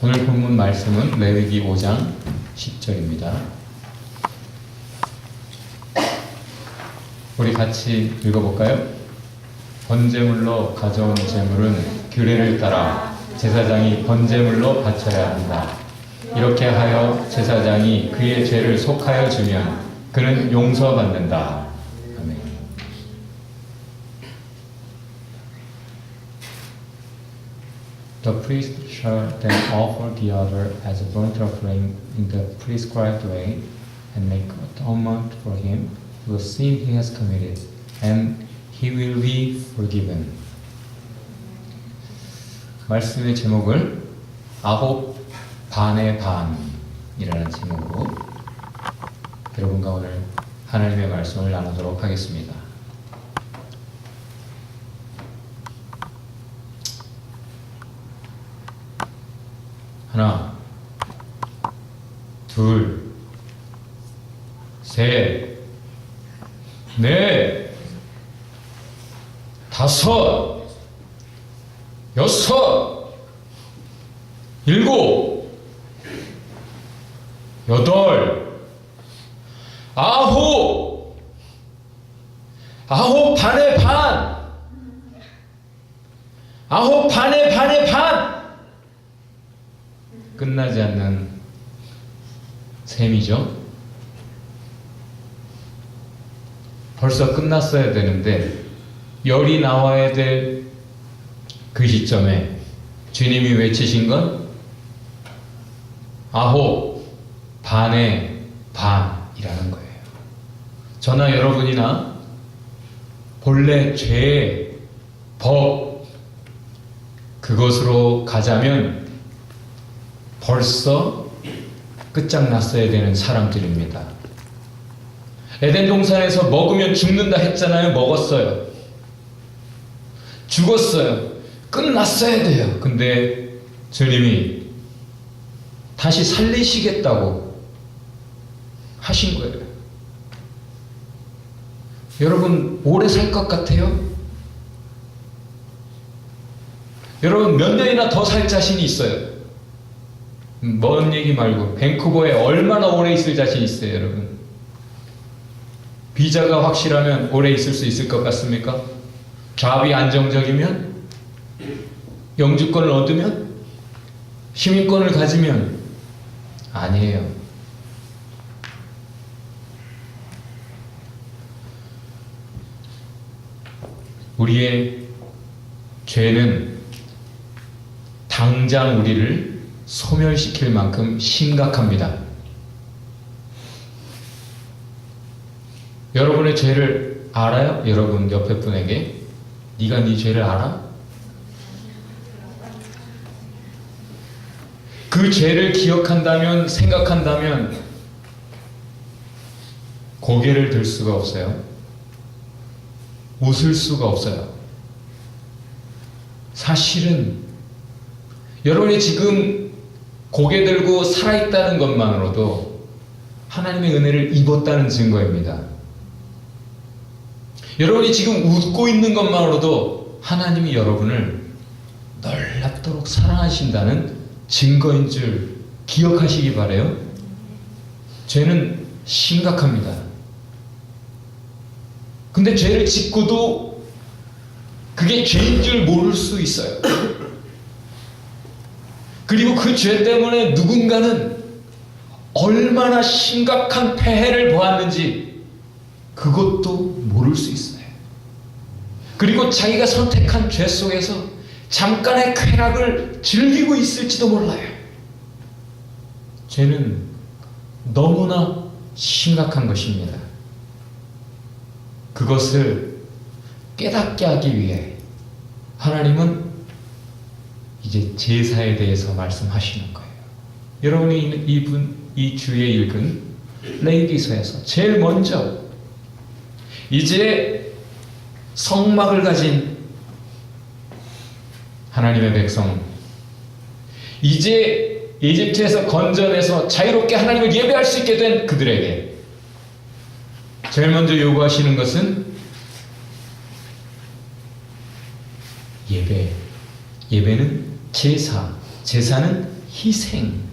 오늘 본문 말씀은 레위기 5장 10절입니다. 우리 같이 읽어볼까요? 번제물로 가져온 제물은 규례를 따라 제사장이 번제물로 바쳐야 한다. 이렇게 하여 제사장이 그의 죄를 속하여 주면 그는 용서받는다. 아멘. The priest shall then offer the other as a burnt offering in the prescribed way and make atonement for him for the sin he has committed, and he will be forgiven. 말씀의 제목을 아홉 반의 반이라는 제목으로 여러분과 오늘 하나님의 말씀을 나누도록 하겠습니다. 하나, 둘, 셋, 넷, 다섯, 여섯, 일곱, 여덟, 아홉, 아홉 반의 반, 아홉 반의 반의 반. 끝나지 않는 셈이죠. 벌써 끝났어야 되는데 열이 나와야 될 그 시점에 주님이 외치신 건 아홉 반의 반이라는 거예요. 저나 여러분이나 본래 죄의 법 그것으로 가자면 벌써 끝장났어야 되는 사람들입니다. 에덴 동산에서 먹으면 죽는다 했잖아요. 먹었어요. 죽었어요. 끝났어야 돼요. 근데 주님이 다시 살리시겠다고 하신 거예요. 여러분 오래 살 것 같아요? 여러분 몇 년이나 더 살 자신이 있어요? 먼 얘기 말고 밴쿠버에 얼마나 오래 있을 자신 있어요, 여러분? 비자가 확실하면 오래 있을 수 있을 것 같습니까? 잡이 안정적이면? 영주권을 얻으면? 시민권을 가지면? 아니에요. 우리의 죄는 당장 우리를 소멸시킬 만큼 심각합니다. 여러분의 죄를 알아요? 여러분 옆에 분에게 네가 네 죄를 알아? 그 죄를 기억한다면, 생각한다면 고개를 들 수가 없어요. 웃을 수가 없어요. 사실은 여러분이 지금 고개 들고 살아있다는 것만으로도 하나님의 은혜를 입었다는 증거입니다. 여러분이 지금 웃고 있는 것만으로도 하나님이 여러분을 놀랍도록 사랑하신다는 증거인 줄 기억하시기 바라요. 죄는 심각합니다. 근데 죄를 짓고도 그게 죄인 줄 모를 수 있어요. 그리고 그 죄 때문에 누군가는 얼마나 심각한 폐해를 보았는지 그것도 모를 수 있어요. 그리고 자기가 선택한 죄 속에서 잠깐의 쾌락을 즐기고 있을지도 몰라요. 죄는 너무나 심각한 것입니다. 그것을 깨닫게 하기 위해 하나님은 이제 제사에 대해서 말씀하시는 거예요. 여러분이 이 주에 읽은 레위기서에서 제일 먼저 이제 성막을 가진 하나님의 백성, 이제 이집트에서 건져내서 자유롭게 하나님을 예배할 수 있게 된 그들에게 제일 먼저 요구하시는 것은 예배. 예배는 제사, 제사는 희생이에요.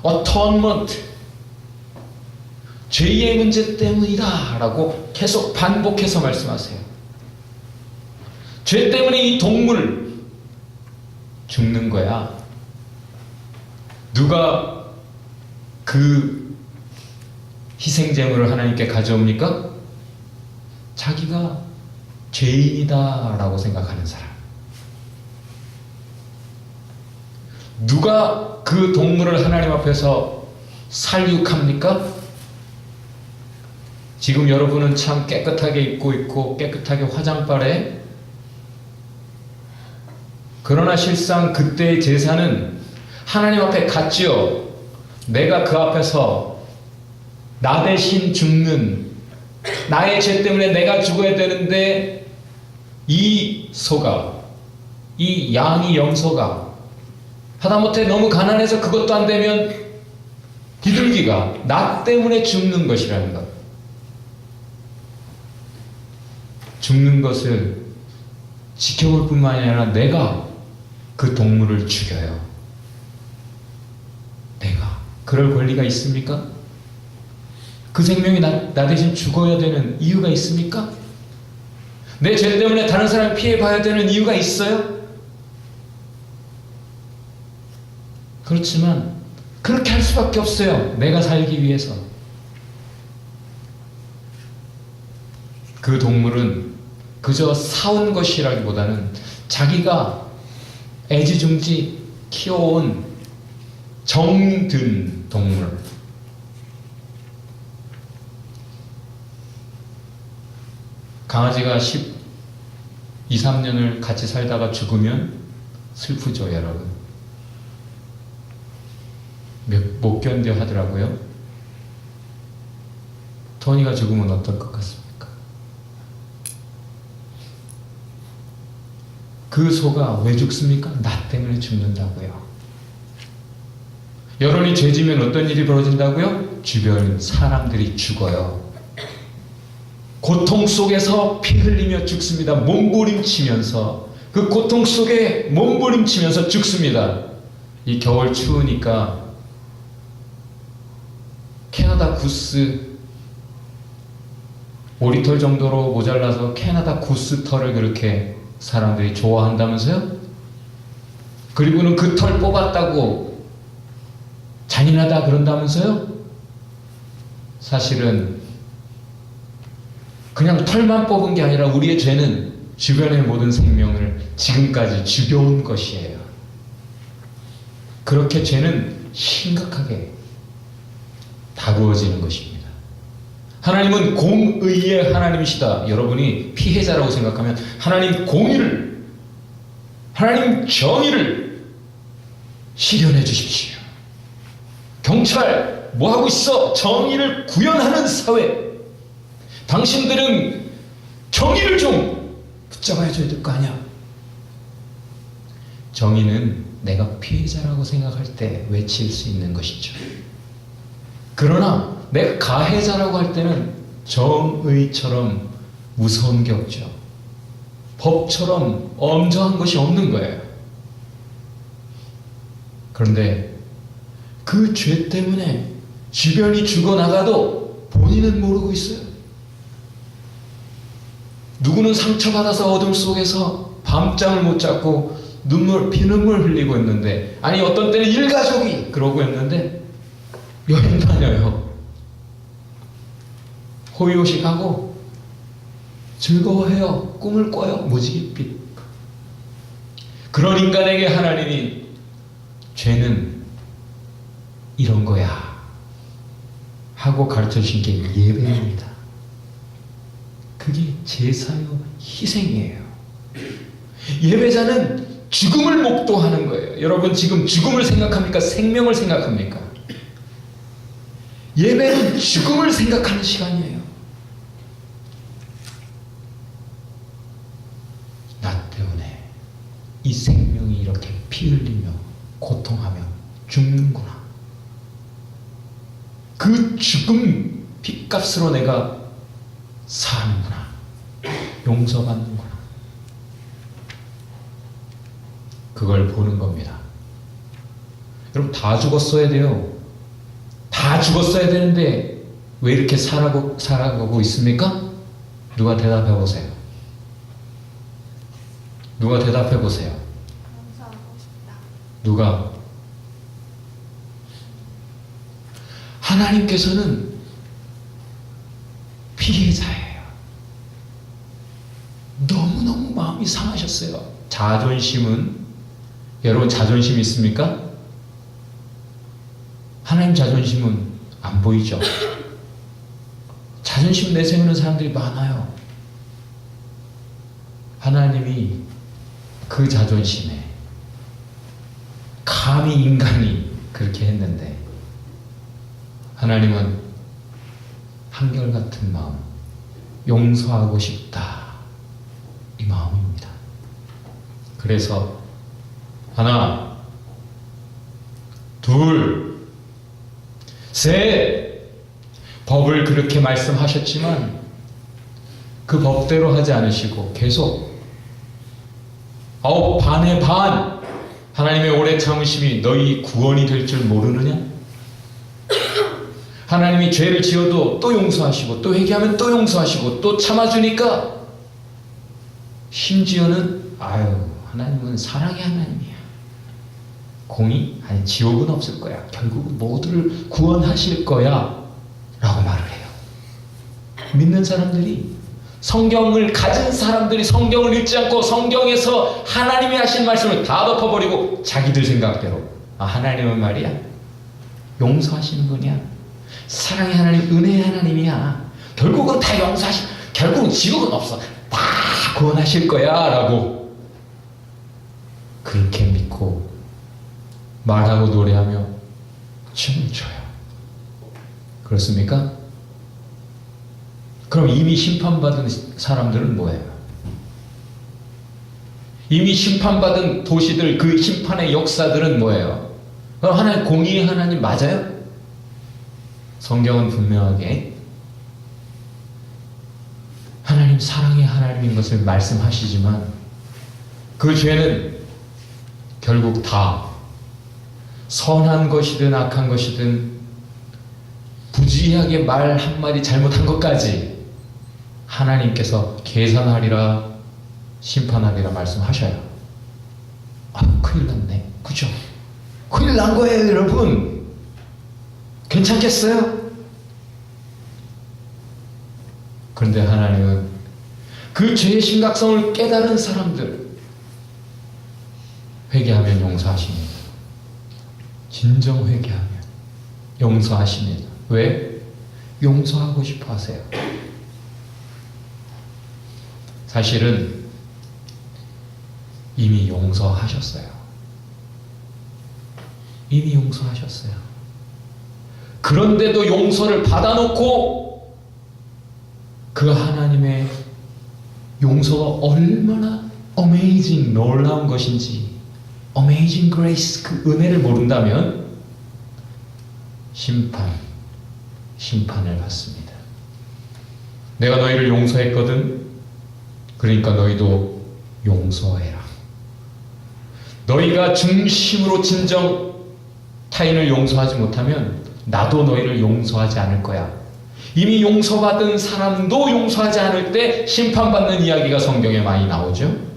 atonement, 죄의 문제 때문이다 라고 계속 반복해서 말씀하세요. 죄 때문에 이 동물 죽는 거야. 누가 그 희생제물을 하나님께 가져옵니까? 자기가 죄인이다 라고 생각하는 사람. 누가 그 동물을 하나님 앞에서 살육합니까? 지금 여러분은 참 깨끗하게 입고 있고 깨끗하게 화장바래. 그러나 실상 그때의 제사는 하나님 앞에 갔지요. 내가 그 앞에서 나 대신 죽는, 나의 죄 때문에 내가 죽어야 되는데 이 소가, 이 양이 염소가 하다못해 너무 가난해서 그것도 안 되면 비둘기가 나 때문에 죽는 것이라는 것. 죽는 것을 지켜볼 뿐만 아니라 내가 그 동물을 죽여요. 내가 그럴 권리가 있습니까? 그 생명이 나 대신 죽어야 되는 이유가 있습니까? 내 죄 때문에 다른 사람이 피해봐야 되는 이유가 있어요? 그렇지만 그렇게 할 수밖에 없어요. 내가 살기 위해서. 그 동물은 그저 사온 것이라기보다는 자기가 애지중지 키워온 정든 동물. 강아지가 12, 13년을 같이 살다가 죽으면 슬프죠, 여러분. 못 견뎌 하더라고요. 토니가 죽으면 어떨 것 같습니까? 그 소가 왜 죽습니까? 나 때문에 죽는다고요. 여론이 죄지면 어떤 일이 벌어진다고요? 주변 사람들이 죽어요. 고통 속에서 피 흘리며 죽습니다. 몸부림치면서, 그 고통 속에 몸부림치면서 죽습니다. 이 겨울 추우니까 캐나다 구스 5리터 정도로 모자라서 캐나다 구스 털을 그렇게 사람들이 좋아한다면서요? 그리고는 그 털 뽑았다고 잔인하다 그런다면서요? 사실은 그냥 털만 뽑은 게 아니라 우리의 죄는 주변의 모든 생명을 지금까지 죽여온 것이에요. 그렇게 죄는 심각하게 다루어지는 것입니다. 하나님은 공의의 하나님이시다. 여러분이 피해자라고 생각하면 하나님 공의를, 하나님 정의를 실현해 주십시오. 경찰 뭐 하고 있어? 정의를 구현하는 사회. 당신들은 정의를 좀 붙잡아야 줘야 될 거 아니야. 정의는 내가 피해자라고 생각할 때 외칠 수 있는 것이죠. 그러나 내가 가해자라고 할 때는 정의처럼 무서운 게 없죠. 법처럼 엄정한 것이 없는 거예요. 그런데 그 죄 때문에 주변이 죽어나가도 본인은 모르고 있어요. 누구는 상처받아서 어둠 속에서 밤잠을 못 자고 피눈물 흘리고 있는데, 아니 어떤 때는 일가족이 그러고 있는데 여행 다녀요. 호의호식하고 즐거워해요. 꿈을 꿔요. 무지갯빛. 그런 인간에게 하나님이 죄는 이런 거야 하고 가르쳐주신 게 예배입니다. 그게 제사요 희생이에요. 예배자는 죽음을 목도하는 거예요. 여러분 지금 죽음을 생각합니까? 생명을 생각합니까? 예배는 죽음을 생각하는 시간이에요. 나 때문에 이 생명이 이렇게 피 흘리며 고통하며 죽는구나. 그 죽음 핏값으로 내가 사는구나. 용서받는구나. 그걸 보는 겁니다. 여러분, 다 죽었어야 돼요. 다 죽었어야 되는데 왜 이렇게 살아가고 있습니까? 누가 대답해 보세요. 누가 대답해 보세요. 용서하고 싶다. 누가? 하나님께서는 피해자예요. 너무너무 마음이 상하셨어요. 자존심은, 여러분 자존심 있습니까? 하나님 자존심은 안 보이죠? 자존심 내세우는 사람들이 많아요. 하나님이 그 자존심에 감히 인간이 그렇게 했는데 하나님은 한결같은 마음, 용서하고 싶다, 이 마음입니다. 그래서 하나, 둘, 셋, 법을 그렇게 말씀하셨지만 그 법대로 하지 않으시고 계속 반의 반, 하나님의 오래 참으심이 너희 구원이 될 줄 모르느냐? 하나님이 죄를 지어도 또 용서하시고 또 회개하면 또 용서하시고 또 참아주니까 심지어는 하나님은 사랑의 하나님이야. 공의? 아니, 지옥은 없을 거야. 결국은 모두를 구원하실 거야 라고 말을 해요. 믿는 사람들이, 성경을 가진 사람들이 성경을 읽지 않고 성경에서 하나님이 하신 말씀을 다 덮어버리고 자기들 생각대로 하나님은 말이야 용서하시는 분이야, 사랑의 하나님, 은혜의 하나님이야, 결국은 다 결국은 지옥은 없어, 다 구원하실 거야 라고 그렇게 믿고 말하고 노래하며 춤을 춰요. 그렇습니까? 그럼 이미 심판받은 사람들은 뭐예요? 이미 심판받은 도시들, 그 심판의 역사들은 뭐예요? 그럼 하나님, 공의의 하나님 맞아요? 성경은 분명하게 하나님 사랑의 하나님인 것을 말씀하시지만 그 죄는 결국 다 선한 것이든 악한 것이든 부지하게 말 한마디 잘못한 것까지 하나님께서 계산하리라, 심판하리라 말씀하셔요. 큰일 났네. 그죠? 큰일 난 거예요, 여러분. 괜찮겠어요? 그런데 하나님은 그 죄의 심각성을 깨달은 사람들 회개하면 용서하십니다. 진정 회개하면 용서하십니다. 왜? 용서하고 싶어 하세요. 사실은 이미 용서하셨어요. 이미 용서하셨어요. 그런데도 용서를 받아놓고 그 하나님의 용서가 얼마나 amazing, 놀라운 것인지, amazing grace, 그 은혜를 모른다면 심판을 받습니다. 내가 너희를 용서했거든. 그러니까 너희도 용서해라. 너희가 중심으로 진정 타인을 용서하지 못하면 나도 너희를 용서하지 않을 거야. 이미 용서받은 사람도 용서하지 않을 때 심판받는 이야기가 성경에 많이 나오죠.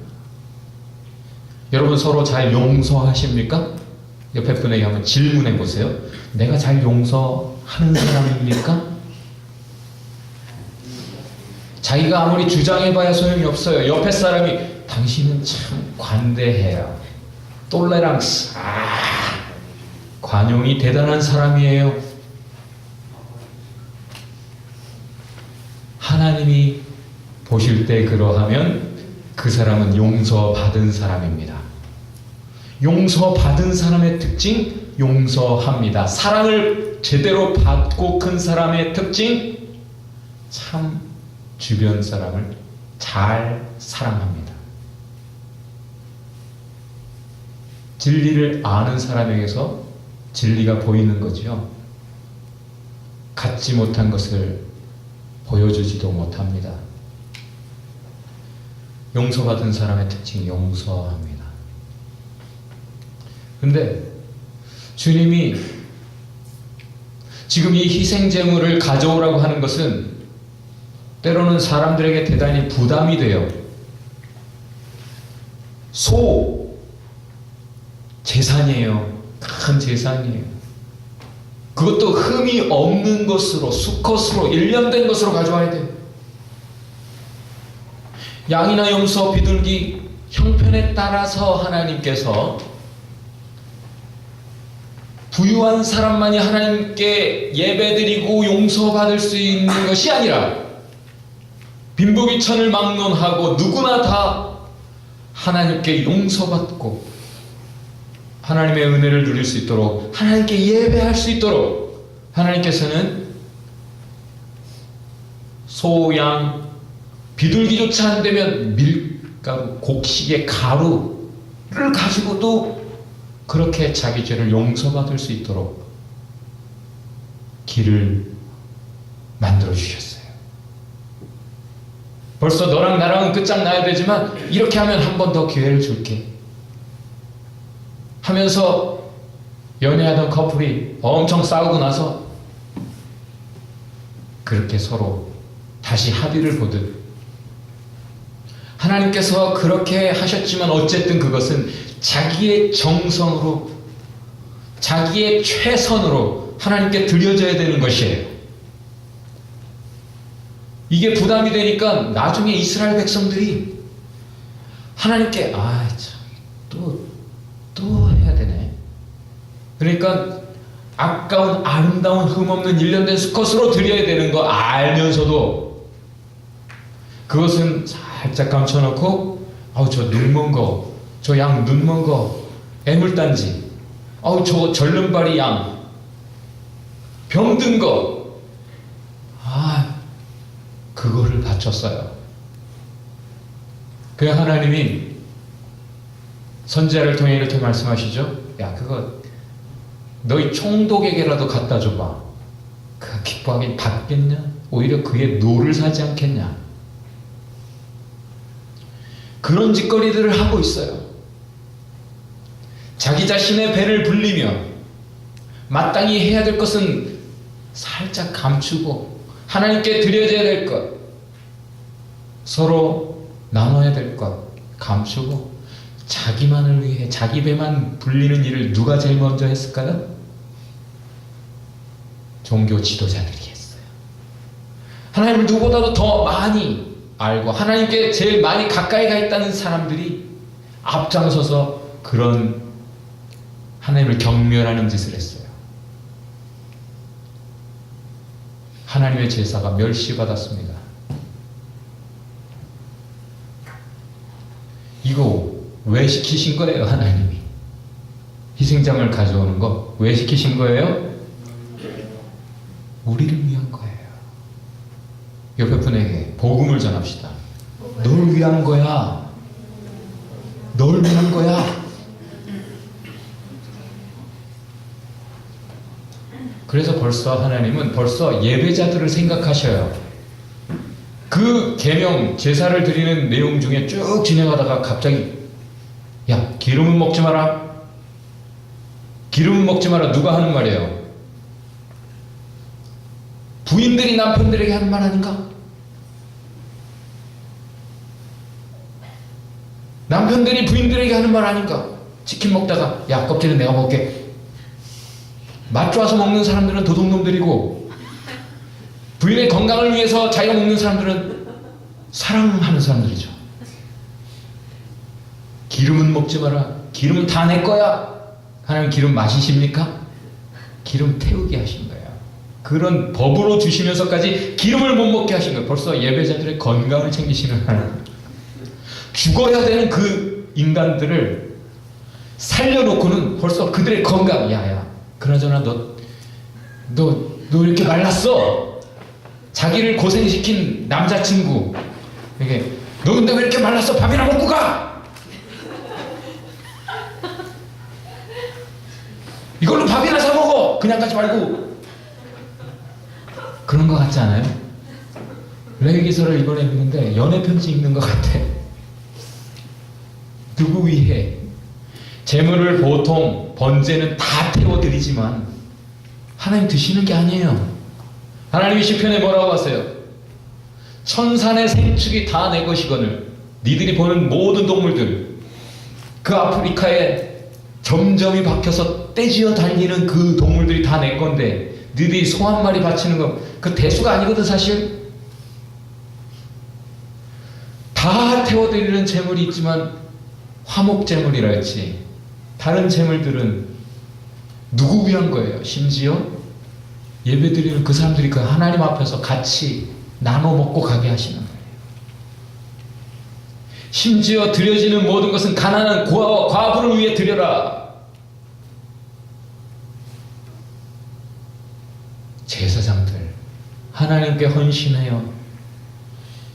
여러분 서로 잘 용서하십니까? 옆에 분에게 한번 질문해 보세요. 내가 잘 용서하는 사람입니까? 자기가 아무리 주장해봐야 소용이 없어요. 옆에 사람이 당신은 참 관대해요. 톨레랑스, 관용이 대단한 사람이에요. 하나님이 보실 때 그러하면 그 사람은 용서받은 사람입니다. 용서받은 사람의 특징, 용서합니다. 사랑을 제대로 받고 큰 사람의 특징, 참 주변 사람을 잘 사랑합니다. 진리를 아는 사람에게서 진리가 보이는 거죠. 갖지 못한 것을 보여주지도 못합니다. 용서받은 사람의 특징이 용서합니다. 근데 주님이 지금 이 희생제물을 가져오라고 하는 것은 때로는 사람들에게 대단히 부담이 돼요. 소 재산이에요. 큰 재산이에요. 그것도 흠이 없는 것으로, 수컷으로, 일련된 것으로 가져와야 돼요. 양이나 염소, 비둘기 형편에 따라서 하나님께서 부유한 사람만이 하나님께 예배드리고 용서받을 수 있는 것이 아니라 빈부귀천을 막론하고 누구나 다 하나님께 용서받고 하나님의 은혜를 누릴 수 있도록, 하나님께 예배할 수 있도록 하나님께서는 소, 양, 비둘기조차 안 되면 밀가루, 곡식의 가루를 가지고도 그렇게 자기 죄를 용서받을 수 있도록 길을 만들어 주셨어요. 벌써 너랑 나랑은 끝장나야 되지만 이렇게 하면 한 번 더 기회를 줄게 하면서 연애하던 커플이 엄청 싸우고 나서 그렇게 서로 다시 합의를 보듯 하나님께서 그렇게 하셨지만 어쨌든 그것은 자기의 정성으로, 자기의 최선으로 하나님께 드려져야 되는 것이에요. 이게 부담이 되니까 나중에 이스라엘 백성들이 하나님께 또 해야 되네. 그러니까 아까운 아름다운 흠없는 일련된 수컷으로 드려야 되는 거 알면서도 그것은 살짝 감춰놓고 저 눈 먼 거, 저 양 눈 먼 거, 애물단지, 저 절름발이 양, 병든 거, 그거를 바쳤어요. 그 하나님이 선지자를 통해 이렇게 말씀하시죠. 야, 그거 너희 총독에게라도 갖다 줘봐. 그가 기뻐하긴 받겠냐? 오히려 그의 노를 사지 않겠냐? 그런 짓거리들을 하고 있어요. 자기 자신의 배를 불리며 마땅히 해야 될 것은 살짝 감추고 하나님께 드려져야 될 것, 서로 나눠야 될 것 감추고 자기만을 위해 자기 배만 불리는 일을 누가 제일 먼저 했을까요? 종교 지도자들이 했어요. 하나님을 누구보다도 더 많이 알고 하나님께 제일 많이 가까이 가 있다는 사람들이 앞장서서 그런 하나님을 경멸하는 짓을 했어요. 하나님의 제사가 멸시받았습니다. 이거 왜 시키신 거예요? 하나님이 희생장을 가져오는 거 왜 시키신 거예요? 우리를 위한 거예요. 옆에 분에게 복음을 전합시다. 널 위한 거야. 널 위한 거야. 그래서 벌써 하나님은 벌써 예배자들을 생각하셔요. 그 계명 제사를 드리는 내용 중에 쭉 진행하다가 갑자기 야, 기름은 먹지 마라. 기름은 먹지 마라. 누가 하는 말이에요? 부인들이 남편들에게 하는 말 아닌가? 남편들이 부인들에게 하는 말 아닌가? 치킨 먹다가 야, 껍질은 내가 먹을게. 맛 좋아서 먹는 사람들은 도둑놈들이고 부인의 건강을 위해서 자기가 먹는 사람들은 사랑하는 사람들이죠. 기름은 먹지 마라. 기름은 다 내 거야. 하나님 기름 마시십니까? 기름 태우게 하신 거예요. 그런 법으로 주시면서까지 기름을 못 먹게 하신 거예요. 벌써 예배자들의 건강을 챙기시는 하나님. 죽어야 되는 그 인간들을 살려놓고는 벌써 그들의 건강, 야야, 그나저나 너 이렇게 말랐어. 자기를 고생시킨 남자친구 이게 너 근데 왜 이렇게 말랐어? 밥이나 먹고 가. 이걸로 밥이나 사 먹어. 그냥 가지 말고. 그런 것 같지 않아요? 레위기서를 이번에 읽는데 연애 편지 읽는 것 같아. 누구 위해? 재물을 보통 번제는 다 태워드리지만 하나님 드시는 게 아니에요. 하나님이 시편에 뭐라고 하세요? 천산의 생축이 다 내 것이거늘 니들이 보는 모든 동물들 그 아프리카에 점점이 박혀서 떼지어 달리는 그 동물들이 다 내 건데 너희들이 소 한 마리 바치는 거 그 대수가 아니거든 사실. 다 태워드리는 재물이 있지만 화목재물이라 했지 다른 재물들은 누구 위한 거예요? 심지어 예배드리는 그 사람들이 그 하나님 앞에서 같이 나눠 먹고 가게 하시는 거예요. 심지어 드려지는 모든 것은 가난한 고아와 과부를 위해 드려라. 제사장들 하나님께 헌신해요.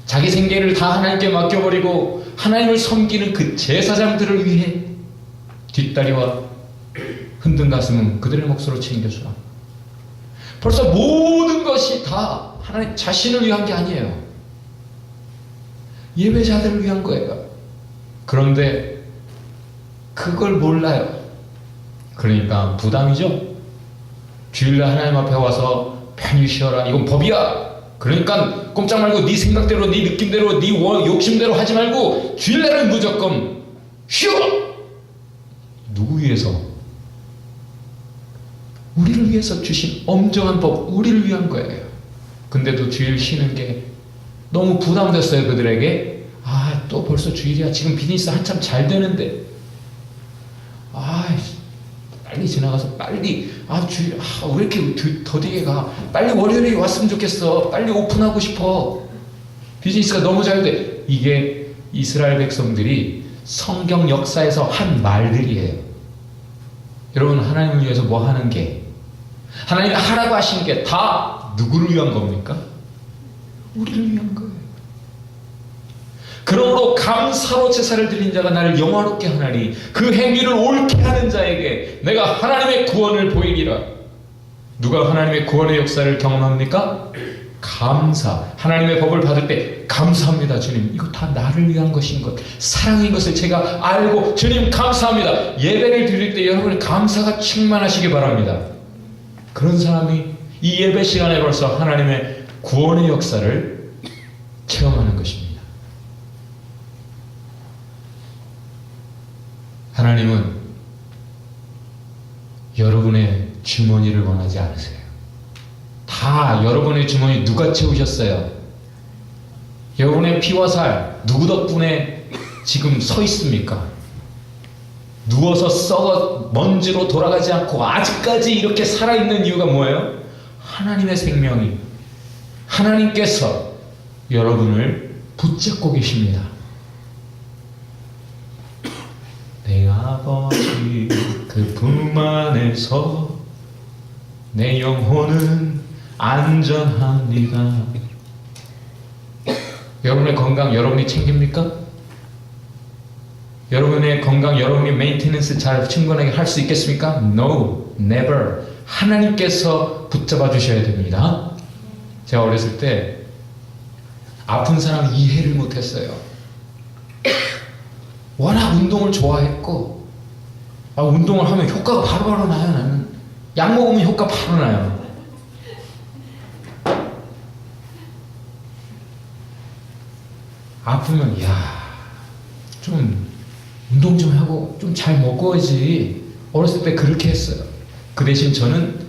자기 생계를 다 하나님께 맡겨버리고 하나님을 섬기는 그 제사장들을 위해 뒷다리와 흔든 가슴은 그들의 몫으로 챙겨주라. 벌써 모든 것이 다 하나님 자신을 위한 게 아니에요. 예배자들을 위한 거예요. 그런데 그걸 몰라요. 그러니까 부담이죠. 주일날 하나님 앞에 와서 편히 쉬어라. 이건 법이야. 그러니까 꼼짝 말고 네 생각대로 네 느낌대로 네 욕심대로 하지 말고 주일날은 무조건 쉬어. 누구 위해서? 우리를 위해서 주신 엄정한 법, 우리를 위한 거예요. 근데도 주일 쉬는 게 너무 부담됐어요. 그들에게. 아, 또 벌써 주일이야. 지금 비즈니스 한참 잘 되는데. 빨리 지나가서 빨리 주일 왜 이렇게 더디게 가. 빨리 월요일에 왔으면 좋겠어. 빨리 오픈하고 싶어. 비즈니스가 너무 잘 돼. 이게 이스라엘 백성들이 성경 역사에서 한 말들이에요. 여러분 하나님을 위해서 뭐 하는 게 하나님이 하라고 하신 게 다 누구를 위한 겁니까? 우리를 위한 거예요. 그러므로 감사로 제사를 드린 자가 나를 영화롭게 하나니 그 행위를 옳게 하는 자에게 내가 하나님의 구원을 보이리라. 누가 하나님의 구원의 역사를 경험합니까? 감사. 하나님의 법을 받을 때 감사합니다. 주님 이거 다 나를 위한 것인 것 사랑인 것을 제가 알고 주님 감사합니다. 예배를 드릴 때 여러분의 감사가 충만하시기 바랍니다. 그런 사람이 이 예배 시간에 벌써 하나님의 구원의 역사를 체험하는 것입니다. 하나님은 여러분의 주머니를 원하지 않으세요. 다 여러분의 주머니 누가 채우셨어요? 여러분의 피와 살 누구 덕분에 지금 서 있습니까? 누워서 썩어 먼지로 돌아가지 않고 아직까지 이렇게 살아있는 이유가 뭐예요? 하나님의 생명이 하나님께서 여러분을 붙잡고 계십니다. 내 아버지 그 품 안에서 내 영혼은 안전합니다. 여러분의 건강 여러분이 챙깁니까? 여러분의 건강 여러분이 메인테넌스 잘 충분하게 할 수 있겠습니까? No, never. 하나님께서 붙잡아 주셔야 됩니다. 제가 어렸을 때 아픈 사람 이해를 못했어요. 워낙 운동을 좋아했고 운동을 하면 효과가 바로바로 나요. 나는 약 먹으면 효과 바로 나요. 아프면 좀 운동 좀 하고 좀 잘 먹어야지. 어렸을 때 그렇게 했어요. 그 대신 저는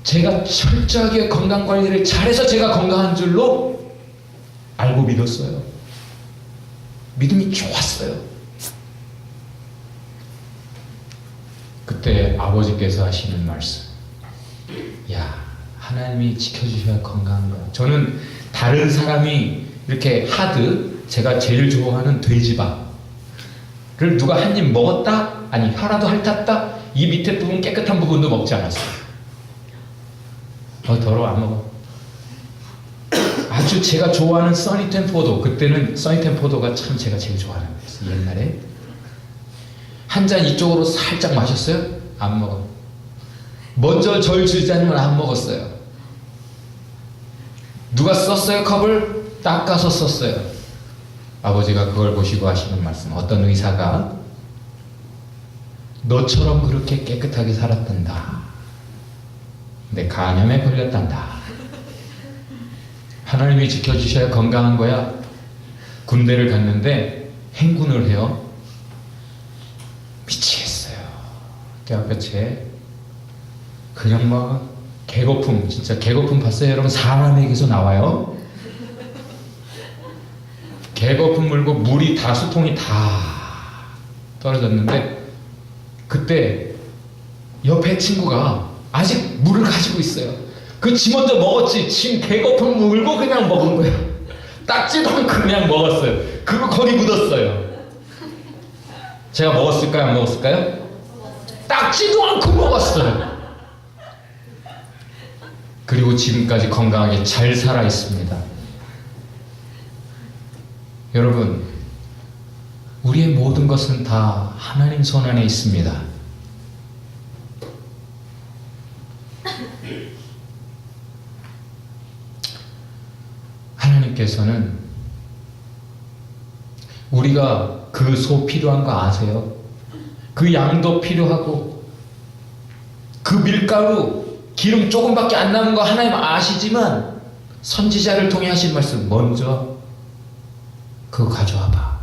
제가 철저하게 건강관리를 잘해서 제가 건강한 줄로 알고 믿었어요. 믿음이 좋았어요. 그때 아버지께서 하시는 말씀, 하나님이 지켜주셔야 건강한 거야. 저는 다른 사람이 이렇게 하드, 제가 제일 좋아하는 돼지밥을 누가 한 입 먹었다? 아니 혀라도 핥았다? 이 밑에 부분 깨끗한 부분도 먹지 않았어요. 더러워 안 먹어. 아주 제가 좋아하는 써니텐포도, 그때는 써니텐포도가 참 제가 제일 좋아하는 거였어요. 옛날에 한 잔 이쪽으로 살짝 마셨어요? 안 먹어. 먼저 절 주자님은 안 먹었어요. 누가 썼어요? 컵을 닦아서 썼어요. 아버지가 그걸 보시고 하시는 말씀, 어떤 의사가 너처럼 그렇게 깨끗하게 살았단다. 근데 간염에 걸렸단다. 하나님이 지켜주셔야 건강한 거야. 군대를 갔는데 행군을 해요. 미치겠어요. 뼈아볕에 그냥 막 개거품, 진짜 개거품 봤어요? 여러분 사람에게서 나와요. 개거품 물고 물이 다 수통이 다 떨어졌는데 그때 옆에 친구가 아직 물을 가지고 있어요. 그 지 먼저 먹었지. 지 개거품 물고 그냥 먹은 거야. 닦지도 않고 그냥 먹었어요. 그거 거기 묻었어요. 제가 먹었을까요? 안 먹었을까요? 닦지도 않고 먹었어요. 그리고 지금까지 건강하게 잘 살아 있습니다. 여러분, 우리의 모든 것은 다 하나님 손 안에 있습니다. 하나님께서는 우리가 그 소 필요한 거 아세요? 그 양도 필요하고 그 밀가루 기름 조금밖에 안 남은 거 하나님 아시지만 선지자를 통해 하신 말씀, 먼저 그거 가져와 봐.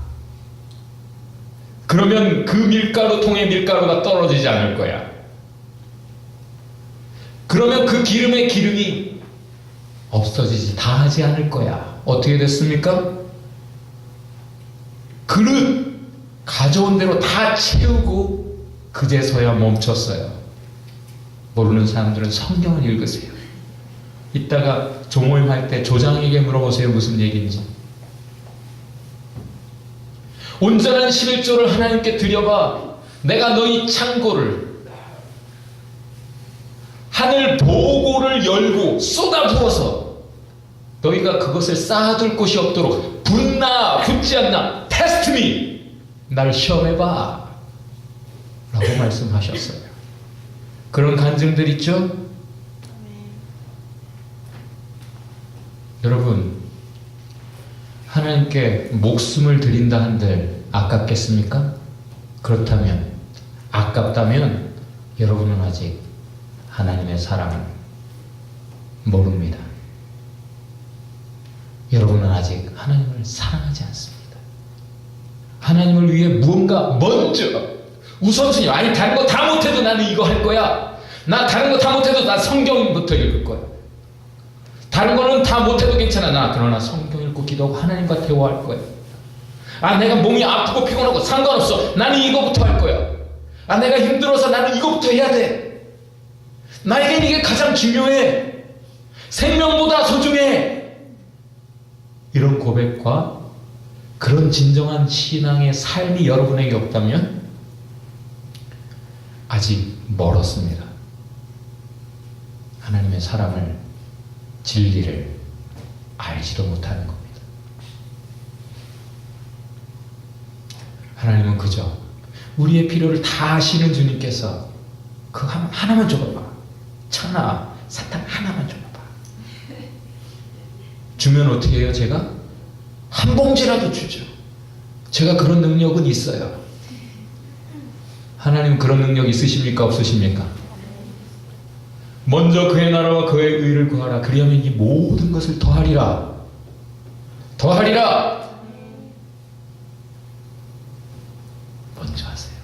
그러면 그 밀가루 통에 밀가루가 떨어지지 않을 거야. 그러면 그 기름의 기름이 없어지지 다 하지 않을 거야. 어떻게 됐습니까? 그릇 가져온 대로 다 채우고 그제서야 멈췄어요. 모르는 사람들은 성경을 읽으세요. 이따가 조모임 할 때 조장에게 물어보세요. 무슨 얘기인지. 온전한 11조를 하나님께 드려봐. 내가 너희 창고를, 하늘 보고를 열고 쏟아부어서 너희가 그것을 쌓아둘 곳이 없도록 붙나 붙지 않나 테스트 미, 날 시험해봐 라고 말씀하셨어요. 그런 간증들 있죠? 여러분, 하나님께 목숨을 드린다 한들 아깝겠습니까? 그렇다면, 아깝다면 여러분은 아직 하나님의 사랑을 모릅니다. 여러분은 아직 하나님을 사랑하지 않습니다. 하나님을 위해 무언가 먼저 우선순위, 아니 다른 거 다 못해도 나는 이거 할 거야. 나 다른 거 다 못해도 나 성경부터 읽을 거야. 다른 거는 다 못해도 괜찮아. 나 그러나 성경 읽고 기도하고 하나님과 대화할 거야. 아, 내가 몸이 아프고 피곤하고 상관없어. 나는 이거부터 할 거야. 아, 내가 힘들어서 나는 이거부터 해야 돼. 나에겐 이게 가장 중요해. 생명보다 소중해. 이런 고백과 그런 진정한 신앙의 삶이 여러분에게 없다면 아직 멀었습니다. 하나님의 사랑을, 진리를 알지도 못하는 겁니다. 하나님은 그저 우리의 필요를 다 아시는 주님께서 그 하나만 줘봐봐. 천하 사탕 하나만 줘봐봐. 주면 어떻게 해요? 제가 한 봉지라도 주죠. 제가 그런 능력은 있어요. 하나님 그런 능력 있으십니까? 없으십니까? 먼저 그의 나라와 그의 의를 구하라. 그리하면 이 모든 것을 더하리라. 더하리라. 먼저 하세요.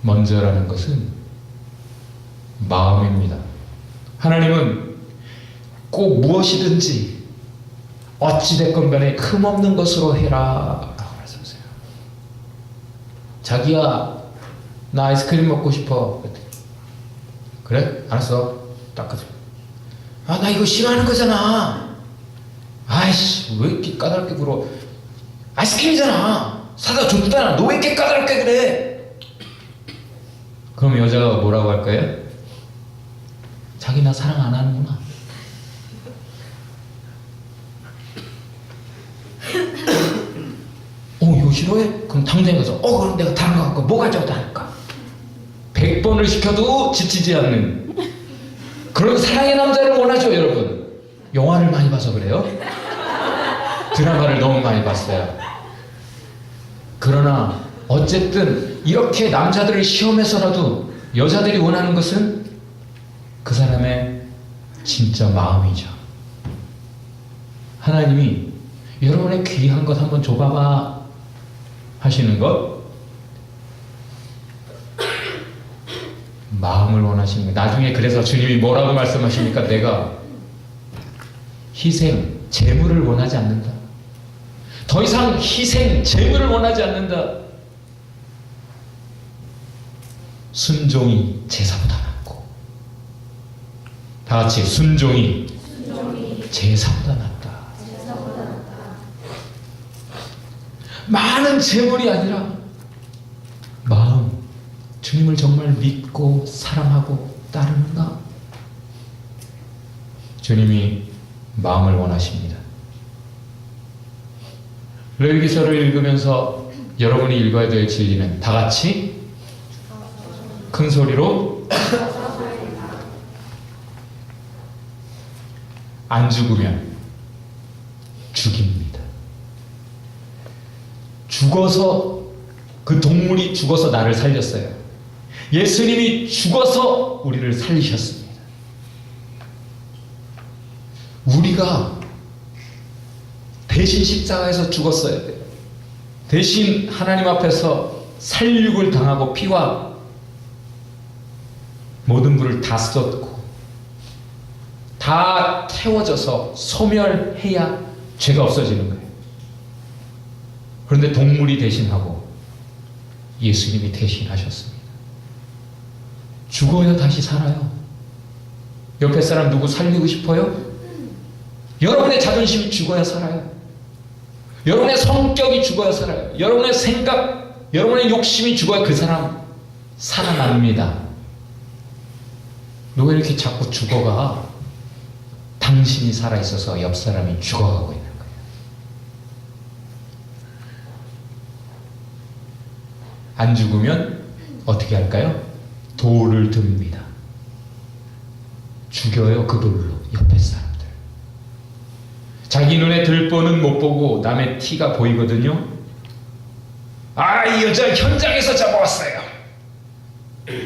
먼저라는 것은 마음입니다. 하나님은 꼭 무엇이든지 어찌됐건 간에 흠없는 것으로 해라 라고 말씀하세요. 자기야, 나 아이스크림 먹고 싶어. 그래? 알았어. 닦아줘. 아, 나 이거 싫어하는 거잖아. 아이씨, 왜 이렇게 까다롭게 굴어. 아이스크림이잖아. 사다 줬잖아. 너 왜 이렇게 까다롭게 그래? 그럼 여자가 뭐라고 할 거예요? 자기 나 사랑 안 하는구나. 이거 싫어해? 그럼 당장에 가서 그럼 내가 다른 거 갖고 뭐 가져다 할까? 100번을 시켜도 지치지 않는 그런 사랑의 남자를 원하죠. 여러분, 영화를 많이 봐서 그래요? 드라마를 너무 많이 봤어요. 그러나 어쨌든 이렇게 남자들을 시험해서라도 여자들이 원하는 것은 그 사람의 진짜 마음이죠. 하나님이 여러분의 귀한 것 한번 줘봐봐 하시는 것, 마음을 원하시는 거예요. 나중에 그래서 주님이 뭐라고 말씀하십니까? 내가 희생, 재물을 원하지 않는다. 더 이상 희생, 재물을 원하지 않는다. 순종이 제사보다 낫고. 다 같이 순종이 제사보다 낫다. 많은 재물이 아니라 마음, 주님을 정말 믿고 사랑하고 따르는가? 주님이 마음을 원하십니다. 레위기서를 읽으면서 여러분이 읽어야 될 진리는 다 같이 큰 소리로 안 죽으면 죽입니다. 죽어서, 그 동물이 죽어서 나를 살렸어요. 예수님이 죽어서 우리를 살리셨습니다. 우리가 대신 십자가에서 죽었어야 돼요. 대신 하나님 앞에서 살육을 당하고 피와 모든 불을 다 쏟고 다 태워져서 소멸해야 죄가 없어지는 거예요. 그런데 동물이 대신하고 예수님이 대신하셨습니다. 죽어야 다시 살아요. 옆에 사람 누구 살리고 싶어요? 여러분의 자존심이 죽어야 살아요. 여러분의 성격이 죽어야 살아요. 여러분의 생각, 여러분의 욕심이 죽어야 그 사람 살아납니다. 너 왜 이렇게 자꾸 죽어가? 당신이 살아있어서 옆 사람이 죽어가고 있는 거예요. 안 죽으면 어떻게 할까요? 돌을 듭니다. 죽여요, 그 돌로 옆에 사람들. 자기 눈에 들보는 못 보고 남의 티가 보이거든요. 아, 이 여자 현장에서 잡아왔어요.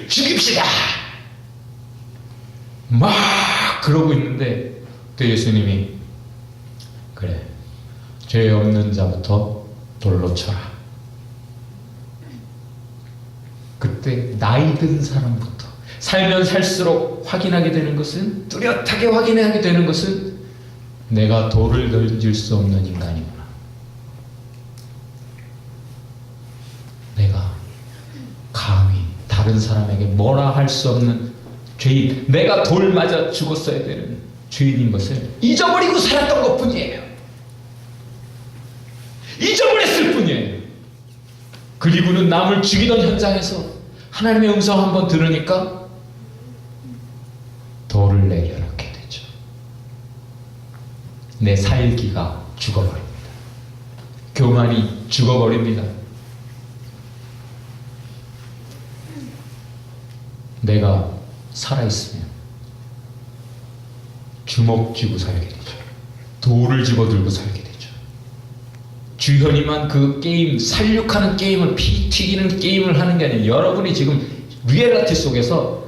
죽입시다. 막 그러고 있는데 또 예수님이 그래, 죄 없는 자부터 돌로 쳐라. 그때 나이 든 사람부터 살면 살수록 확인하게 되는 것은, 뚜렷하게 확인하게 되는 것은 내가 돌을 던질 수 없는 인간이구나. 내가 감히 다른 사람에게 뭐라 할 수 없는 죄인, 내가 돌 맞아 죽었어야 되는 죄인인 것을 잊어버리고 살았던 것 뿐이에요. 잊어버렸을 뿐이에요. 그리고는 남을 죽이던 현장에서 하나님의 음성 한번 들으니까 돌을 내려놓게 되죠. 내 살기가 죽어버립니다. 교만이 죽어버립니다. 내가 살아있으면 주먹 쥐고 살게 되죠. 돌을 집어들고 살게 되죠. 주현이만 그 게임, 살육하는 게임을, 피 튀기는 게임을 하는 게 아니에요. 여러분이 지금 리얼리티 속에서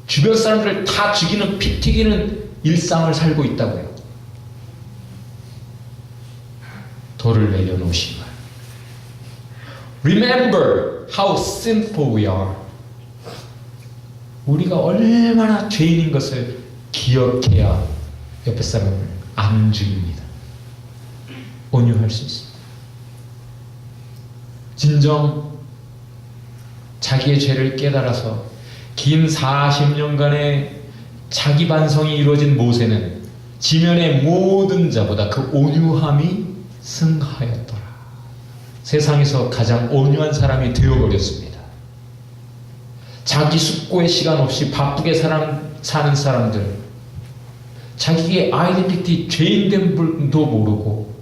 주변 사람들을 다 죽이는, 피 튀기는 일상을 살고 있다고요. 돌을 내려놓으신 거예요. Remember how sinful we are. 우리가 얼마나 죄인인 것을 기억해야 옆에 사람을 안 죽입니다. 온유할 수 있습니다. 진정 자기의 죄를 깨달아서 긴 40년간의 자기 반성이 이루어진 모세는 지면의 모든 자보다 그 온유함이 승하였더라. 세상에서 가장 온유한 사람이 되어버렸습니다. 자기 숙고의 시간 없이 바쁘게 사는 사람들, 자기의 아이덴티티, 죄인된 분도 모르고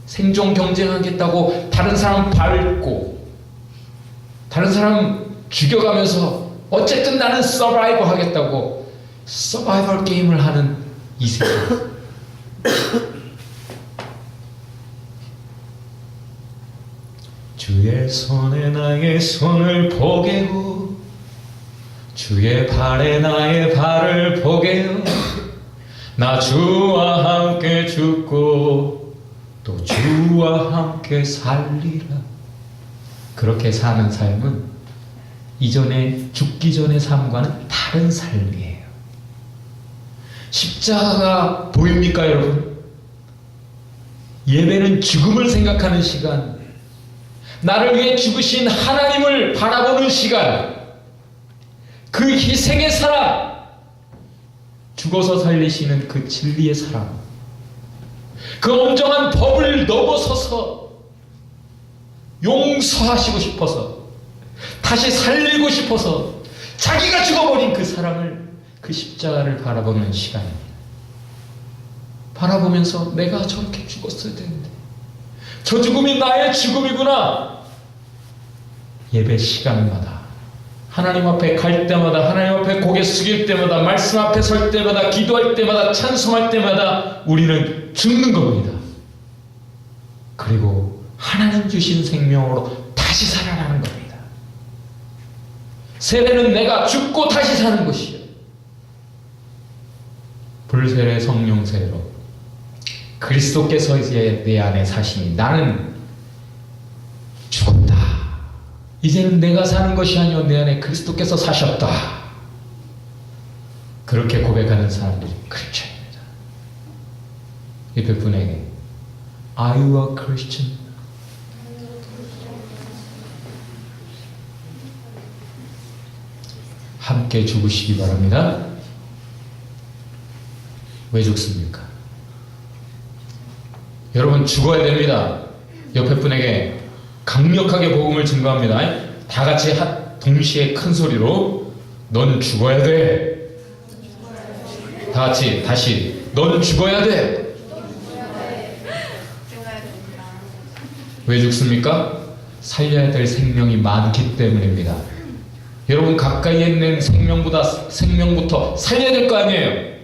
생존 경쟁하겠다고 다른 사람 밟고 다른 사람 죽여가면서 어쨌든 나는 서바이브 하겠다고 서바이벌 게임을 하는 이 세상. 주의 손에 나의 손을 보게요. 주의 발에 나의 발을 보게요. 나 주와 함께 죽고 또 주와 함께 살리라. 그렇게 사는 삶은 이전에 죽기 전의 삶과는 다른 삶이에요. 십자가가 보입니까, 여러분? 예배는 죽음을 생각하는 시간, 나를 위해 죽으신 하나님을 바라보는 시간, 그 희생의 사랑, 죽어서 살리시는 그 진리의 사랑, 그 엄정한 법을 넘어서서 용서하시고 싶어서, 다시 살리고 싶어서 자기가 죽어버린 그 사랑을, 그 십자가를 바라보는 시간입니다. 바라보면서 내가 저렇게 죽었어야 되는데, 저 죽음이 나의 죽음이구나. 예배 시간마다, 하나님 앞에 갈 때마다, 하나님 앞에 고개 숙일 때마다, 말씀 앞에 설 때마다, 기도할 때마다, 찬송할 때마다 우리는 죽는 겁니다. 그리고 하나님 주신 생명으로 다시 살아나는 겁니다. 세례는 내가 죽고 다시 사는 것이요, 불세례 성령 세례로 그리스도께서 이제 내 안에 사시니 나는 죽었다. 이제는 내가 사는 것이 아니오 내 안에 그리스도께서 사셨다. 그렇게 고백하는 사람들이 크리스천입니다. 옆에 분에게 Are you a Christian? 함께 죽으시기 바랍니다. 왜 죽습니까? 여러분, 죽어야 됩니다. 옆에 분에게 강력하게 복음을 증거합니다. 다 같이 동시에 큰 소리로 넌 죽어야 돼. 다 같이 다시 넌 죽어야 돼. 왜 죽습니까? 살려야 될 생명이 많기 때문입니다. 여러분, 가까이에 있는 생명부터 살려야 될 거 아니에요.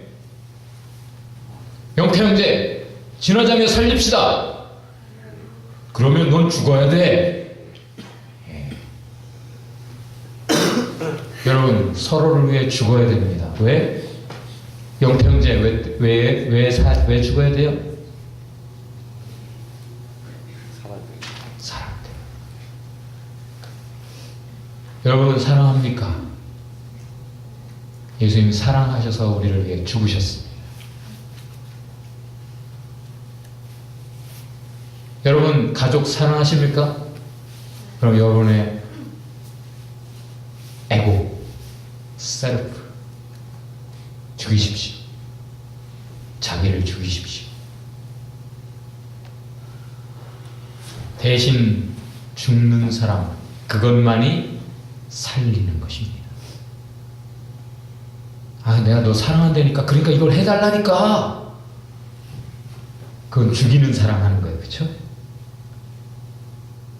영태 형제, 지나자며 살립시다. 그러면 넌 죽어야 돼. 여러분, 서로를 위해 죽어야 됩니다. 왜? 영태 형제, 왜 죽어야 돼요? 사랑 때문에. 여러분, 사랑합니까? 예수님이 사랑하셔서 우리를 위해 죽으셨습니다. 여러분, 가족 사랑하십니까? 그럼 여러분의 에고, 셀프 죽이십시오. 자기를 죽이십시오. 대신 죽는 사람, 그것만이 살리는 것입니다. 아, 내가 너 사랑한다니까, 그러니까 이걸 해달라니까. 그건 죽이는 사랑하는 거예요. 그렇죠?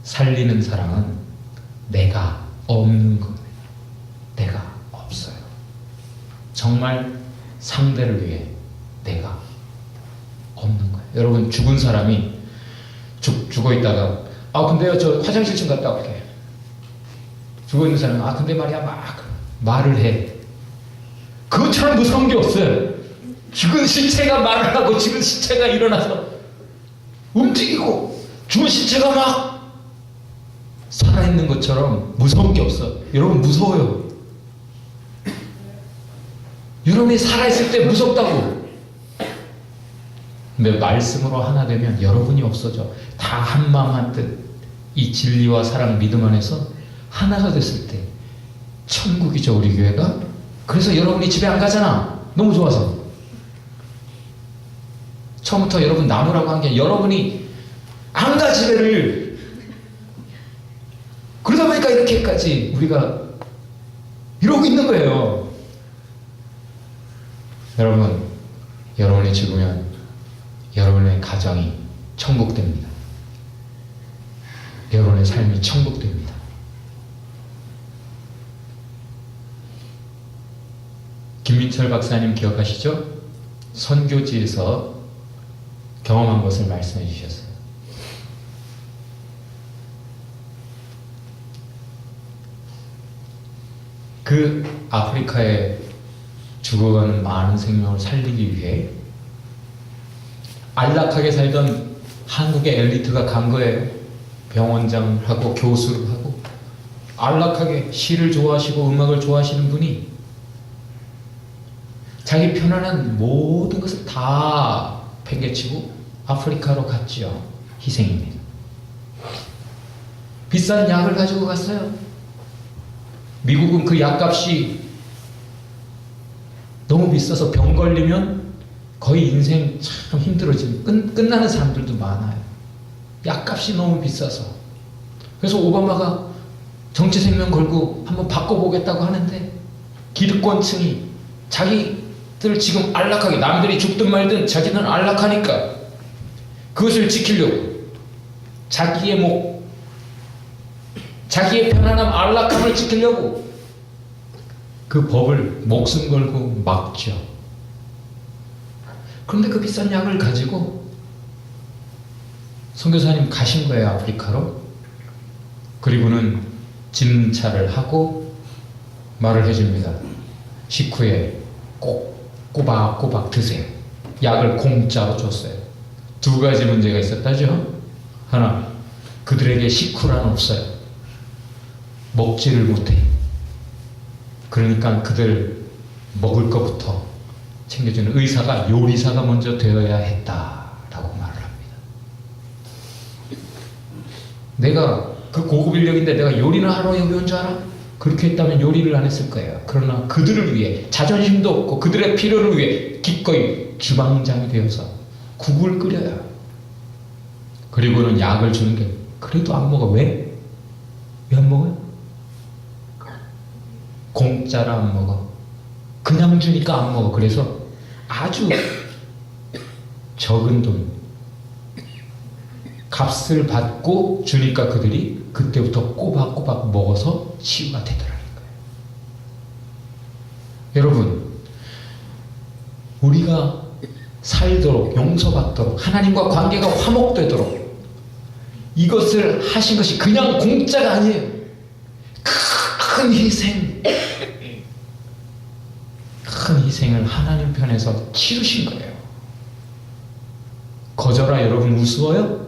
살리는 사랑은 내가 없는 겁니다. 내가 없어요. 정말 상대를 위해 내가 없는 거예요. 여러분, 죽은 사람이 죽어 있다가 근데요, 저 화장실 좀 갔다 올게. 죽어 있는 사람은 근데 말이야, 막 말을 해. 그것처럼 무서운 게 없어요. 죽은 시체가 말을 하고 죽은 시체가 일어나서 움직이고 죽은 시체가 막 살아있는 것처럼 무서운 게 없어. 여러분, 무서워요. 여러분이 살아있을 때 무섭다고. 근데 말씀으로 하나 되면 여러분이 없어져. 다 한마음 한뜻 이 진리와 사랑 믿음 안에서 하나가 됐을 때 천국이죠, 우리 교회가. 그래서 여러분이 집에 안 가잖아. 너무 좋아서. 처음부터 여러분 나무라고 한 게 여러분이 안 가 집에를. 그러다 보니까 이렇게까지 우리가 이러고 있는 거예요. 여러분, 여러분이 죽으면 여러분의 가정이 천국됩니다. 여러분의 삶이 천국됩니다. 김민철 박사님 기억하시죠? 선교지에서 경험한 것을 말씀해 주셨어요. 그 아프리카에 죽어가는 많은 생명을 살리기 위해 안락하게 살던 한국의 엘리트가 간 거예요. 병원장을 하고 교수를 하고 안락하게 시를 좋아하시고 음악을 좋아하시는 분이 자기 편안한 모든 것을 다 팽개치고 아프리카로 갔지요. 희생입니다. 비싼 약을 가지고 갔어요. 미국은 그 약값이 너무 비싸서 병 걸리면 거의 인생 참 힘들어지는 끝나는 사람들도 많아요. 약값이 너무 비싸서. 그래서 오바마가 정치 생명 걸고 한번 바꿔보겠다고 하는데 기득권층이 자기들 지금 안락하게 남들이 죽든 말든 자기는 안락하니까 그것을 지키려고 자기의 자기의 편안함 안락함을 지키려고 그 법을 목숨 걸고 막죠. 그런데 그 비싼 약을 가지고 선교사님 가신 거예요. 아프리카로. 그리고는 진찰을 하고 말을 해줍니다. 식후에 꼭 꼬박꼬박 드세요. 약을 공짜로 줬어요. 두 가지 문제가 있었다죠. 하나, 그들에게 식후란 없어요. 먹지를 못해. 그러니까 그들 먹을 것부터 챙겨주는 의사가 요리사가 먼저 되어야 했다라고 말을 합니다. 내가 그 고급 인력인데 내가 요리나 하러 여기 온 줄 알아? 그렇게 했다면 요리를 안 했을 거예요. 그러나 그들을 위해 자존심도 없고 그들의 필요를 위해 기꺼이 주방장이 되어서 국을 끓여요. 그리고는 약을 주는 게 그래도 안 먹어. 왜? 왜 안 먹어요? 공짜라 안 먹어. 그냥 주니까 안 먹어. 그래서 아주 적은 돈 값을 받고 주니까 그들이 그때부터 꼬박꼬박 먹어서 치유가 되더라는 거예요. 여러분, 우리가 살도록 용서받도록 하나님과 관계가 화목되도록 이것을 하신 것이 그냥 공짜가 아니에요. 큰 희생, 큰 희생을 하나님 편에서 치르신 거예요. 거절아 여러분 우스워요?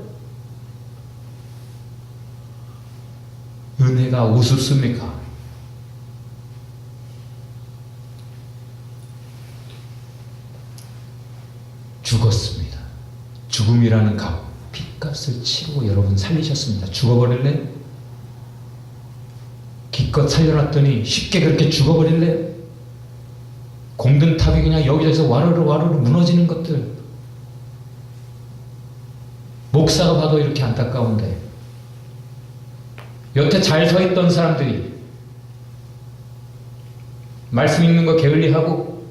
은혜가 우습습니까? 죽었습니다. 죽음이라는 값, 핏값을 치르고 여러분 살리셨습니다. 죽어버릴래? 기껏 살려놨더니 쉽게 그렇게 죽어버릴래? 공든탑이 그냥 여기저기서 와르르 와르르 무너지는 것들. 목사가 봐도 이렇게 안타까운데 여태 잘 서 있던 사람들이 말씀 읽는 거 게을리하고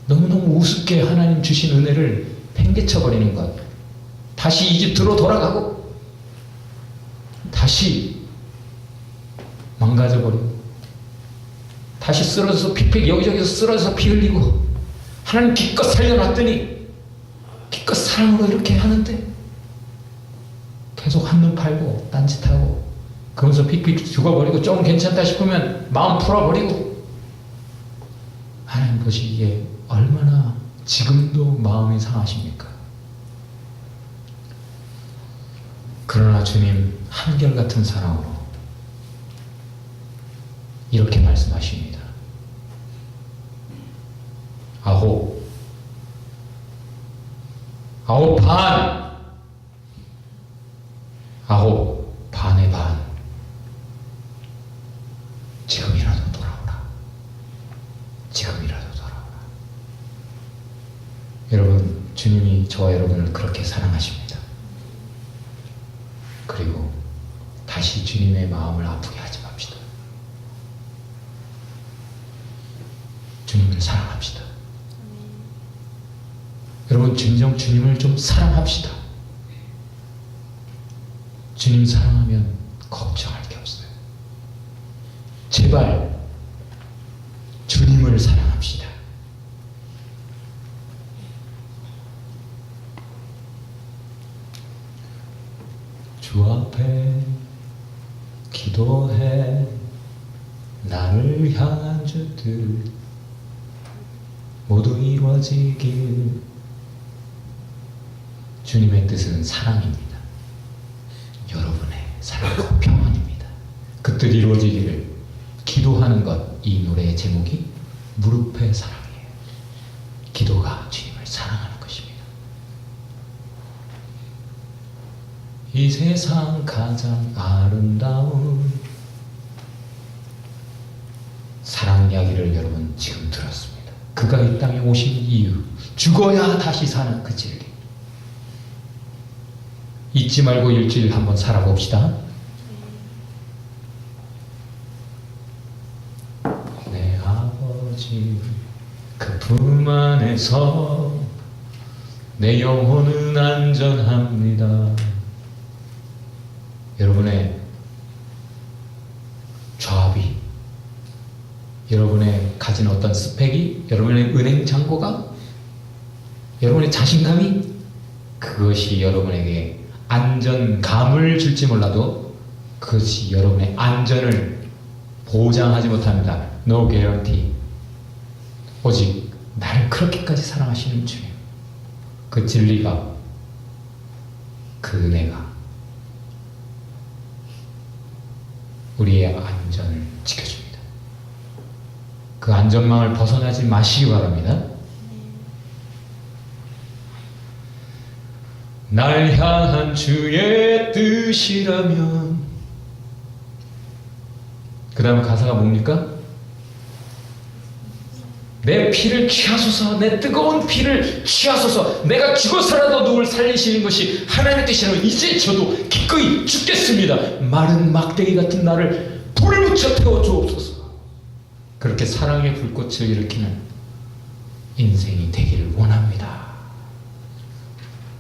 너무너무 우습게 하나님 주신 은혜를 팽개쳐버리는 것. 다시 이집트로 돌아가고 다시 망가져버리고 다시 쓰러져서 피팩 여기저기서 쓰러져서 피 흘리고 하나님 기껏 살려놨더니 기껏 사랑으로 이렇게 하는데 계속 한눈 팔고 딴짓하고 그러면서 픽픽 죽어버리고 좀 괜찮다 싶으면 마음 풀어버리고 하나님 보시기에 얼마나 지금도 마음이 상하십니까? 그러나 주님 한결같은 사랑으로 이렇게 말씀하십니다. 아홉 반, 아홉 반의 반. 지금이라도 돌아오라. 지금이라도 돌아오라. 여러분, 주님이 저와 여러분을 그렇게 사랑하십니다. 그리고 다시 주님의 마음을 아프게 하지 맙시다. 주님을 사랑합시다. 여러분, 진정 주님을 좀 사랑합시다. 주님 사랑하면 걱정할 게 없어요. 제발 주님을 사랑합시다. 주 앞에 기도해 나를 향한 주들 모두 이루어지길. 주님의 뜻은 사랑입니다. 여러분의 사랑과 평안입니다. 그 뜻 이루어지기를 기도하는 것. 이 노래의 제목이 무릎의 사랑이에요. 기도가 주님을 사랑하는 것입니다. 이 세상 가장 아름다운 사랑 이야기를 여러분 지금 들었습니다. 그가 이 땅에 오신 이유, 죽어야 다시 사는 그 진리. 잊지 말고 일주일 한번 살아봅시다. 내 아버지 그 품 안에서 내 영혼은 안전합니다. 여러분의 좌비, 여러분의 가진 어떤 스펙이, 여러분의 은행 잔고가, 여러분의 자신감이, 그것이 여러분에게 안전감을 줄지 몰라도 그것이 여러분의 안전을 보장하지 못합니다. No guarantee. 오직 나를 그렇게까지 사랑하시는 주님, 그 진리가, 그 은혜가 우리의 안전을 지켜줍니다. 그 안전망을 벗어나지 마시기 바랍니다. 날 향한 주의 뜻이라면, 그 다음에 가사가 뭡니까? 내 피를 취하소서, 내 뜨거운 피를 취하소서. 내가 죽어서라도 누굴 살리시는 것이 하나님의 뜻이라면 이제 저도 기꺼이 죽겠습니다. 마른 막대기 같은 나를 불을 붙여 태워 주옵소서. 그렇게 사랑의 불꽃을 일으키는 인생이 되기를 원합니다.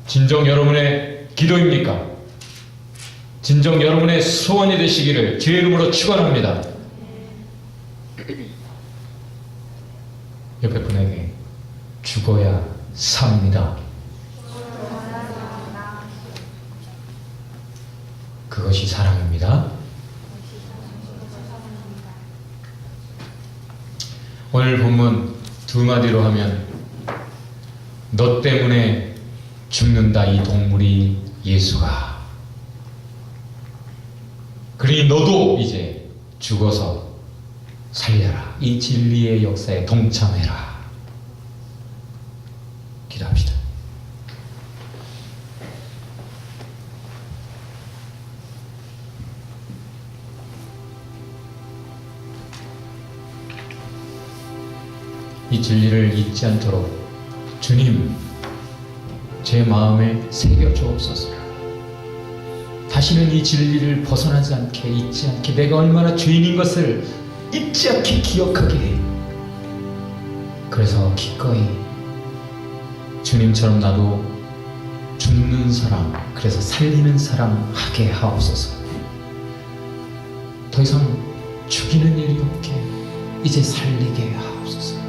진정 여러분의 기도입니까? 진정 여러분의 소원이 되시기를 주의 이름으로 축원합니다. 옆에 분에게 죽어야 삽니다. 그것이 사랑입니다. 오늘 본문 두 마디로 하면, 너 때문에 죽는다 이 동물이 예수가. 그러니 너도 이제 죽어서 살려라. 이 진리의 역사에 동참해라. 기도합시다. 이 진리를 잊지 않도록 주님, 제 마음에 새겨 주옵소서. 다시는 이 진리를 벗어나지 않게, 잊지 않게, 내가 얼마나 죄인인 것을 잊지 않게 기억하게 해. 그래서 기꺼이 주님처럼 나도 죽는 사람, 그래서 살리는 사람 하게 하옵소서. 더 이상 죽이는 일이 없게 이제 살리게 하옵소서.